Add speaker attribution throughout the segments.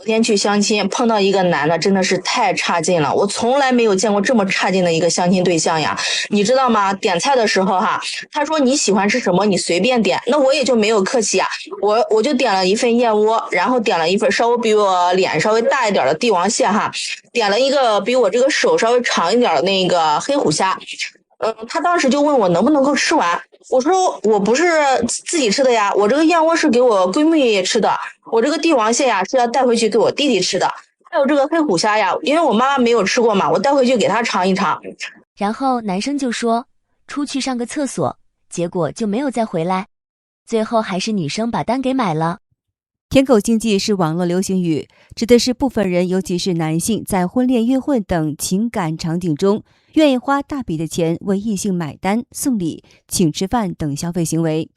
Speaker 1: 天去相親，碰到一個男的，真的是太差勁了，我從來沒有見過這麼差勁的一個相親對象呀。你知道嗎？點菜的時候哈，他說你喜歡吃什麼，你隨便點，那我也就沒有客氣啊，我就點了一份燕窩，然後點了一份稍微比我臉稍微大一點的帝王蟹哈，點了一個比我這個手稍微長一點的那個黑虎蝦。他當時就問我能不能夠吃完，我說我不是自己吃的呀，我這個燕窩是給我閨蜜吃的，我這個帝王蟹呀是要帶回去給我弟弟吃的，還有這個黑虎蝦呀，因為我媽媽沒有吃過嘛，我帶回去給她嘗一嘗。
Speaker 2: 然後男生就說出去上個廁所，結果就沒有再回來，最後還是女生把單給買了。
Speaker 3: 舔狗經濟是網絡流行語，指的是部分人，尤其是男性，在婚戀、約會等情感場景中，願意花大筆的錢為異性買單、送禮、請吃飯等消費行為。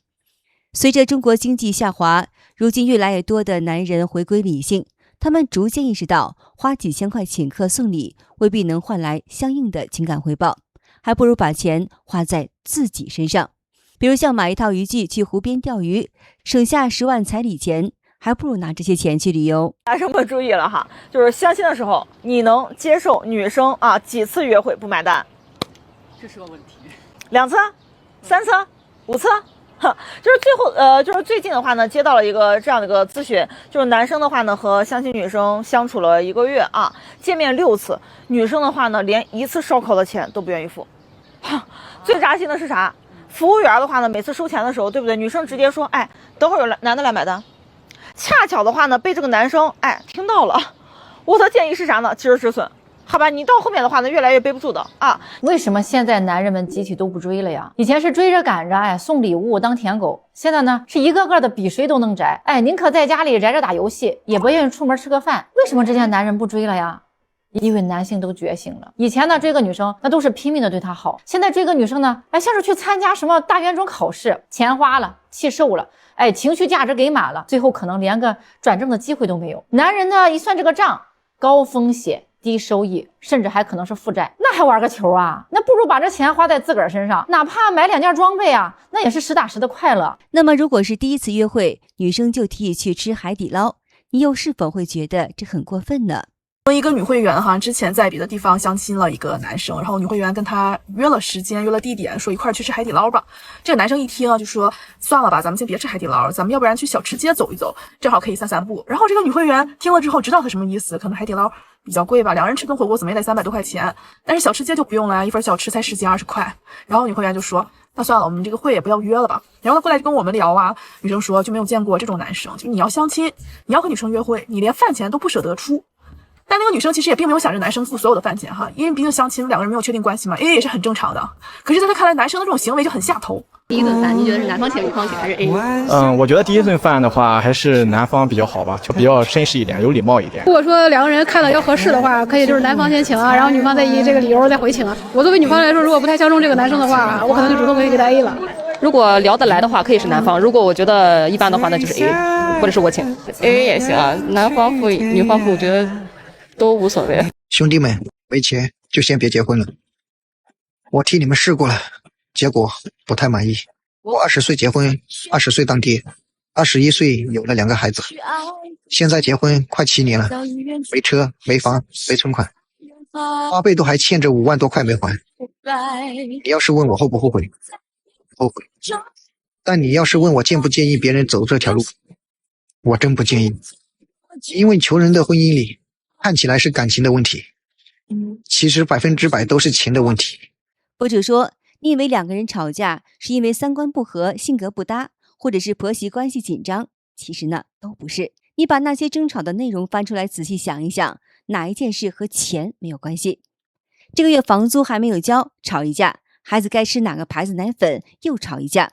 Speaker 3: 隨着中國經濟下滑，如今越來越多的男人回歸理性，他們逐漸意識到，花幾千塊請客送禮未必能換來相應的情感回報，還不如把錢花在自己身上。比如像買一套漁具去湖邊釣魚，省下10萬彩禮錢，還不如拿這些錢去旅遊。
Speaker 4: 男生们注意了哈，就是相親的時候，你能接受女生幾次約會不買單？
Speaker 5: 這是個問題。
Speaker 4: 2次、3次、5次？就是最後就是最近的話呢，接到了一個這樣的一個諮詢，就是男生的話呢和相親女生相處了1個月啊，見面6次，女生的話呢連1次燒烤的錢都不願意付。最扎心的是啥？服務員的話呢，每次收錢的時候，對不對？女生直接說，哎，等會兒有男的來買單。恰巧的話呢，被這個男生聽到了。我的建議是啥呢？及時止損。好吧，你到後面的話呢，越來越背不住的啊。
Speaker 6: 為什麼現在男人們集體都不追了呀？以前是追着趕着，送禮物當舔狗，現在呢是一個個的比誰都能宅，寧可在家裡宅着打遊戲，也不願意出門吃個飯。為什麼這些男人不追了呀？因為男性都覺醒了。以前呢追個女生，那都是拼命的對她好，現在追個女生呢，像是去參加什麼大冤種考試，錢花了，氣受了，情緒價值給滿了，最後可能連個轉正的機會都沒有。男人呢一算這個賬，高風險低收益，甚至還可能是負債，那還玩個球啊？那不如把這錢花在自個兒身上，哪怕買2件裝備啊，那也是實打實的快樂。
Speaker 3: 那麼如果是第一次約會，女生就提議去吃海底撈，你又是否會覺得這很過分呢？
Speaker 5: 一個女會員之前在別的地方相親了一個男生，然後女會員跟他約了時間，約了地點，說一塊兒去吃海底撈吧。這個男生一聽就說算了吧，咱們先別吃海底撈，咱們要不然去小吃街走一走，正好可以散散步。然後這個女會員聽了之後知道他什麼意思，可能海底撈比較貴吧，兩人吃頓火鍋怎麼也得300多塊錢，但是小吃街就不用了呀，一份小吃才10幾20塊。然後女會員就說那算了，我們這個會也不要約了吧。然後他過來就跟我們聊啊，女生說就沒有見過這種男生，就你要相親，你要和女生約會，你連飯錢都不捨得出。但那個女生其實也並沒有想着男生付所有的飯錢哈，因為畢竟相親2個人沒有確定關係嘛，AA 也是很正常的。可是在他看來，男生的這種行為就很下頭。
Speaker 7: 第一頓飯，你覺得是男方請女方請還是 AA？
Speaker 8: 我覺得第一頓飯的話還是男方比較好吧，就比較紳士一點，有禮貌一點。
Speaker 7: 如果說2個人看到要合適的話，可以就是男方先請啊，然後女方再以這個理由再回請啊。我作為女方來說，如果不太相中這個男生的話，我可能就主動可以給他 A 了。
Speaker 9: 如果聊得來的話，可以是男方；如果我覺得一般的話，那就是 A， 或者是我請。AA 也行啊，男方付女方付，我覺得都無所謂。
Speaker 10: 兄弟們，沒錢就先別結婚了。我替你們試過了，結果不太滿意。我20歲結婚，20歲當爹，21歲有了2個孩子，現在結婚快7年了，沒車沒房沒存款，花唄都還欠着5萬多塊沒還。你要是問我後不後悔？後悔。但你要是問我建不建議別人走這條路，我真不建議。因為求人的婚姻裡看起來是感情的問題，其實100%都是錢的問題。
Speaker 3: 博主說，你以為2個人吵架是因為3觀不合、性格不搭，或者是婆媳關係緊張，其實呢都不是。你把那些爭吵的內容翻出來仔細想一想，哪一件事和錢沒有關係？這個月房租還沒有交，吵一架；孩子該吃哪個牌子奶粉，又吵一架。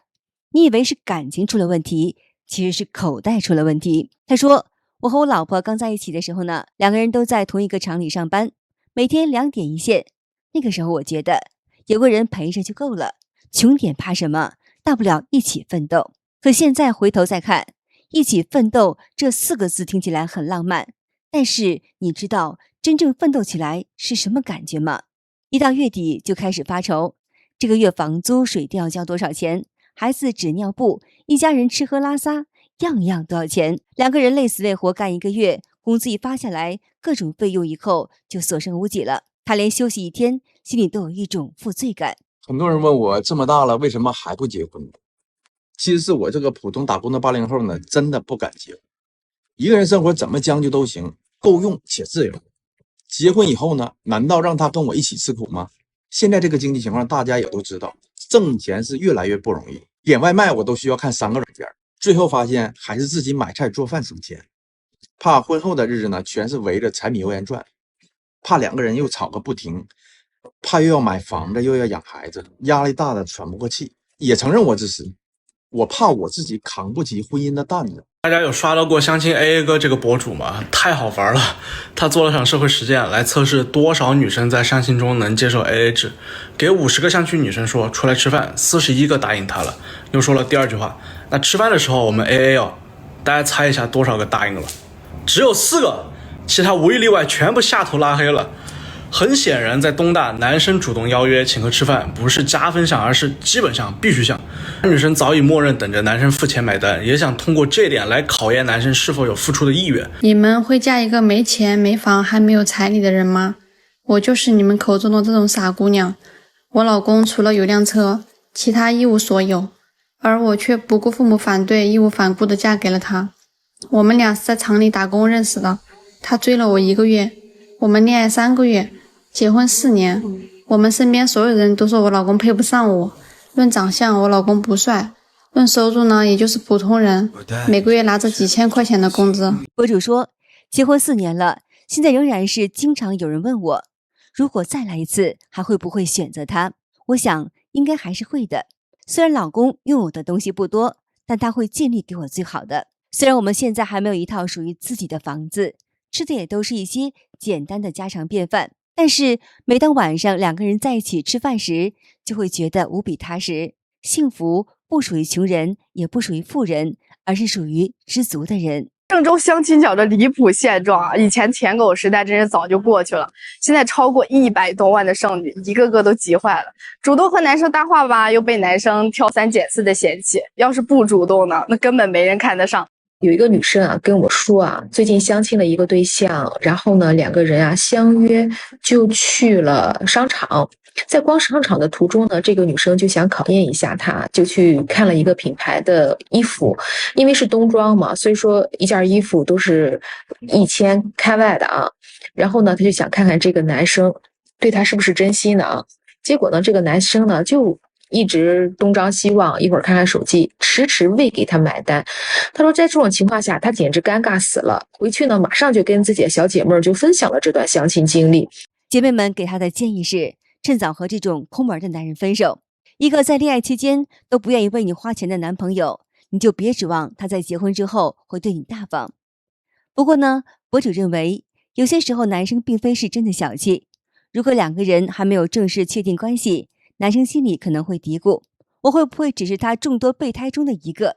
Speaker 3: 你以為是感情出了問題，其實是口袋出了問題。他說，我和我老婆剛在一起的時候呢，2個人都在同一個廠裡上班，每天2點一線。那個時候我覺得有個人陪着就夠了，窮點怕什麼？大不了一起奮鬥。可現在回頭再看，一起奮鬥這4個字聽起來很浪漫，但是你知道真正奮鬥起來是什麼感覺嗎？一到月底就開始發愁，這個月房租水電要交多少錢？孩子紙尿布，一家人吃喝拉撒，樣樣都要錢。2個人累死累活幹1個月，工資一發下來，各種費用一扣就所剩無幾了。他連休息一天，心裡都有一種負罪感。
Speaker 11: 很多人問我这麼大了，為什麼還不結婚？其實是我這個普通打工的80後呢，真的不敢結婚。一個人生活怎麼將就都行，夠用且自由。結婚以後呢，難道讓他跟我一起吃苦嗎？現在這個經濟情況大家也都知道，掙錢是越來越不容易，點外賣我都需要看3個軟件，最後發現還是自己買菜做飯省錢。怕婚後的日子呢，全是圍着柴米油鹽轉，怕2個人又吵個不停，怕又要買房子又要養孩子，壓力大的喘不過氣。也承認我自私，我怕我自己扛不起婚姻的擔子。
Speaker 12: 大家有刷到過相親 AA 哥這個博主嗎？太好玩了！他做了場社會實踐，來測試多少女生在相親中能接受 AA 制。給50個相親女生說出來吃飯，41個答應他了。又說了第2句話，那吃飯的時候我們 AA 哦。大家猜一下多少個答應了？只有4個，其他無一例外全部下頭拉黑了。很顯然，在東大，男生主動邀約請客吃飯不是加分項，而是基本項、必須項。女生早已默認等着男生付錢買單，也想通過這點來考驗男生是否有付出的意願。
Speaker 7: 你們會嫁一個沒錢沒房還沒有彩禮的人嗎？我就是你們口中的這種傻姑娘。我老公除了有輛車，其他一無所有，而我卻不顧父母反對，義無反顧地嫁給了他。我們倆是在廠裡打工認識的，他追了我1個月，我們戀愛3個月，結婚4年。我們身邊所有人都說我老公配不上我，論長相我老公不帥，論收入呢也就是普通人，每個月拿着幾千塊錢的工資。
Speaker 3: 博主說，結婚4年了，現在仍然是經常有人問我，如果再來一次還會不會選擇他？我想應該還是會的。雖然老公擁有的東西不多，但他會盡力給我最好的。雖然我們現在還沒有一套屬於自己的房子，吃的也都是一些簡單的家常便飯，但是每當晚上2個人在一起吃飯時，就會覺得無比踏實。幸福不屬於窮人，也不屬於富人，而是屬於知足的人。
Speaker 13: 鄭州相親角的離譜現狀啊！以前舔狗時代真是早就過去了，現在超過100多萬的剩女，一個個都急壞了。主動和男生搭話吧，又被男生挑3揀4的嫌棄；要是不主動呢，那根本没人看得上。
Speaker 14: 有一個女生啊跟我說啊，最近相親了一個對象，然後呢2個人啊相約就去了商場。在逛商场的途中呢，這個女生就想考驗一下他，就去看了一個品牌的衣服，因為是冬裝嘛，所以說一件衣服都是1000開外的啊。然後呢，他就想看看這個男生對他是不是真心的啊。結果呢，這個男生呢就一直東張西望，一會兒看看手機，遲遲未給他買單。他說在這種情況下，他簡直尷尬死了。回去呢，馬上就跟自己的小姐妹就分享了這段相親經歷。
Speaker 3: 姐妹們給他的建議是，趁早和這種摳門的男人分手。一個在戀愛期間都不願意為你花錢的男朋友，你就別指望他在結婚之後會對你大方。不過呢，博主認為，有些時候男生並非是真的小氣。如果2個人還沒有正式確定關係，男生心裡可能會嘀咕，我會不會只是他眾多備胎中的一個？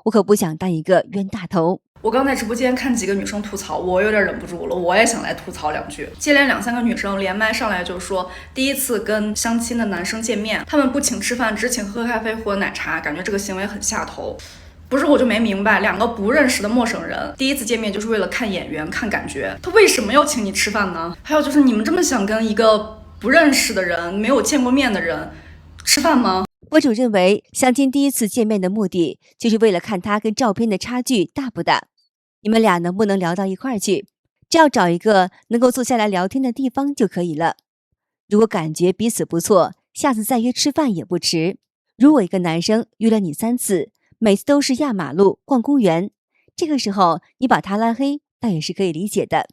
Speaker 3: 我可不想當一個冤大頭。
Speaker 15: 我剛在直播間看幾個女生吐槽，我有點忍不住了，我也想來吐槽2句。接連2、3個女生連麥上來就說，第一次跟相親的男生見面，他們不請吃飯，只請喝咖啡或奶茶，感覺這個行為很下頭。不是，我就沒明白，2個不認識的陌生人第一次見面就是為了看眼緣、看感覺，他為什麼要請你吃飯呢？還有就是你們這麼想跟一個不認識的人、沒有見過面的人吃飯嗎？
Speaker 3: 博主認為，相親第一次見面的目的就是為了看他跟照片的差距大不大，你們倆能不能聊到一塊兒去，只要找一個能夠坐下來聊天的地方就可以了。如果感覺彼此不錯，下次再約吃飯也不遲。如果一個男生約了你3次，每次都是壓馬路、逛公園，這個時候你把他拉黑，倒也是可以理解的。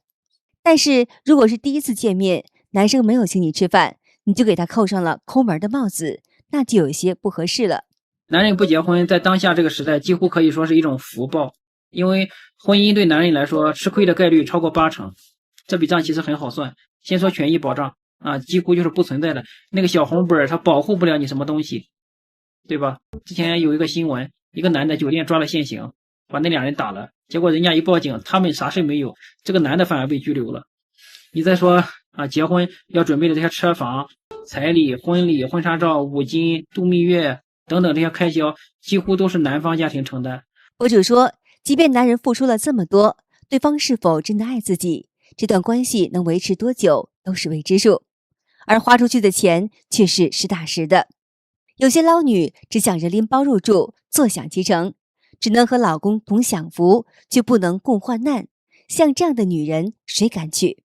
Speaker 3: 但是如果是第一次見面，男生沒有請你吃飯，你就給他扣上了摳門的帽子，那就有些不合適了。
Speaker 16: 男人不結婚，在當下這個時代，幾乎可以說是一種福報，因為婚姻對男人來說，吃虧的概率超過80%。這筆賬其實很好算。先說權益保障啊，幾乎就是不存在的。那個小紅本它保護不了你什麼東西，對吧？之前有一個新聞，一個男的酒店抓了现行，把那2人打了，結果人家一報警，他們啥事沒有，這個男的反而被拘留了。你再說啊，結婚要準備的這些車房、彩禮、婚禮、婚紗照、舞金、度蜜月等等這些開銷，幾乎都是男方家庭承擔。
Speaker 3: 博主說，即便男人付出了這麼多，对方是否真的愛自己，這段關係能維持多久都是未知數，而花出去的錢卻是實打實的。有些撈女只想着拎包入住，坐享其成，只能和老公同享福，卻不能共患難。像這樣的女人，誰敢娶？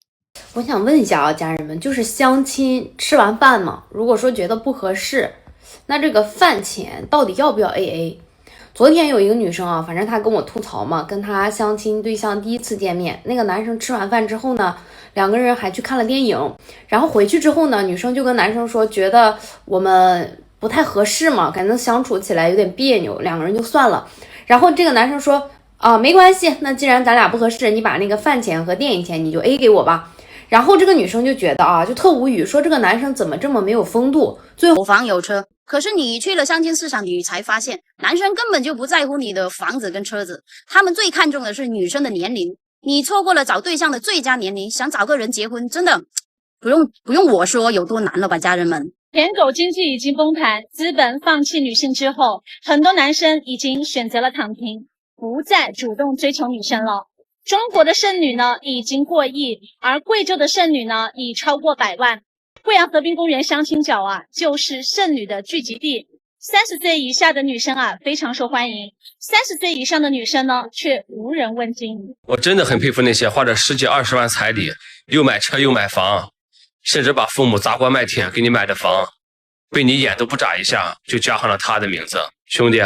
Speaker 17: 我想問一下啊，家人們，就是相親吃完飯嘛，如果說覺得不合適，那這個飯錢到底要不要 AA？ 昨天有一個女生啊，反正她跟我吐槽嘛，跟她相親對象第一次見面，那個男生吃完飯之後呢，兩個人還去看了電影，然後回去之後呢，女生就跟男生說，覺得我們不太合適嘛，感覺相處起来有點彆扭，兩個人就算了。然後這個男生說沒關係，那既然咱倆不合適，你把那個飯錢和電影錢你就 A 給我吧。然後這個女生就覺得就特無語，說這個男生怎麼這麼沒有風度，最後
Speaker 18: 有房有車。可是你去了相親市場，你才發現男生根本就不在乎你的房子跟車子，他們最看重的是女生的年齡。你錯过了找對象的最佳年齡，想找個人結婚，真的不用我說有多難了吧，家人們。
Speaker 19: 舔狗經濟已經崩盤，資本放棄女性之後，很多男生已經選擇了躺平，不再主動追求女生了。中國的剩女呢已經過億，而貴州的剩女呢已超過100萬。貴陽河濱公園相親角就是剩女的聚集地。30歲以下的女生非常受歡迎，30歲以上的女生呢卻無人問津。
Speaker 20: 我真的很佩服那些花着10幾20萬彩禮，又買車又買房，甚至把父母砸锅賣鐵給你買的房，被你眼都不眨一下就加上了他的名字。兄弟，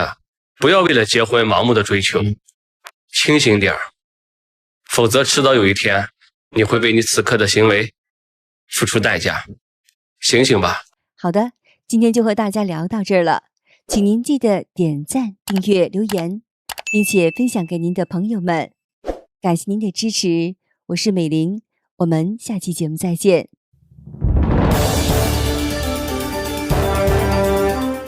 Speaker 20: 不要為了結婚盲目的追求，清醒點，否則遲早有一天你會為你此刻的行為付出代價。醒醒吧。
Speaker 3: 好的，今天就和大家聊到這兒了，請您記得點讚、訂閱、留言，並且分享給您的朋友們。感謝您的支持，我是美玲，我們下期節目再見。